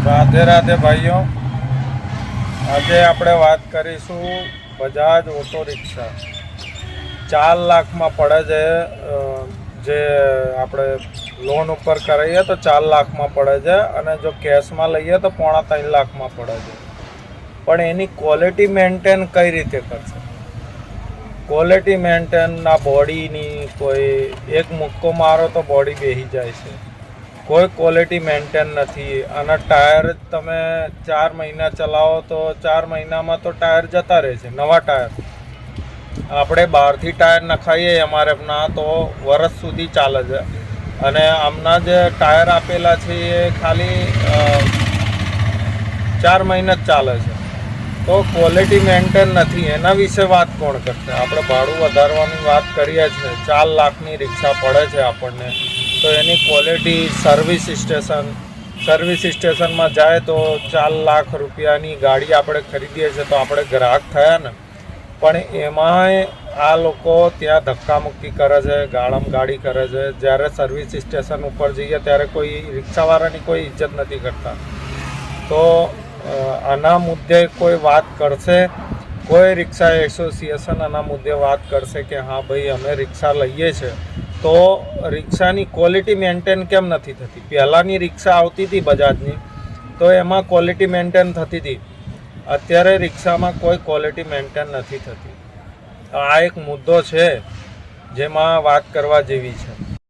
રાધે રાધે ભાઈઓ। આજે આપણે વાત કરીશું બજાજ ઓટો રિક્ષા 4 લાખમાં પડે છે। જે આપણે લોન ઉપર કરાવીએ તો 4 લાખમાં પડે છે અને જો કેશમાં લઈએ તો 3.5 લાખમાં પડે છે। પણ એની ક્વોલિટી મેન્ટેન કઈ રીતે કરશે? ક્વોલિટી મેન્ટેન ના બોડીની કોઈ એક મુક્કો મારો તો બોડી બેસી જાય છે। કોઈ ક્વોલિટી મેન્ટેન નથી અને ટાયર તમે 4 મહિના ચલાવો તો 4 મહિનામાં તો ટાયર જતા રહે છે। નવા ટાયર આપણે બહારથી ટાયર નખાઈએ એમઆરએફના તો વર્ષ સુધી ચાલે છે અને આમના જે ટાયર આપેલા છે એ ખાલી 4 મહિના જ ચાલે છે। તો ક્વોલિટી મેન્ટેન નથી, એના વિશે વાત કોણ કરશે? આપણે ભાડું વધારવાની વાત કરીએ છીએ, 4 લાખની રિક્ષા પડે છે આપણને, તો એની ક્વોલિટી સર્વિસ સ્ટેશનમાં જાય તો 4 લાખ રૂપિયાની ગાડી આપણે ખરીદીએ છીએ તો આપણે ગ્રાહક થયા ને। પણ એમાંય આ લોકો ત્યાં ધક્કામુક્કી કરે છે, ગાળમ ગાડી કરે છે। જ્યારે સર્વિસ સ્ટેશન ઉપર જઈએ ત્યારે કોઈ રિક્ષાવાળાની કોઈ ઇજ્જત નથી કરતા। તો આના મુદ્દે કોઈ વાત કરશે? કોઈ રિક્ષા એસોસિએશન આના મુદ્દે વાત કરશે કે હા ભાઈ અમે રિક્ષા લઈએ છીએ તો રિક્ષાની ક્વોલિટી મેન્ટેન કેમ નથી થતી? પહેલાંની રિક્ષા આવતી હતી બજાજની તો એમાં ક્વોલિટી મેન્ટેન થતી હતી, અત્યારે રિક્ષામાં કોઈ ક્વોલિટી મેન્ટેન નથી થતી। આ એક મુદ્દો છે જેમાં વાત કરવા જેવી છે।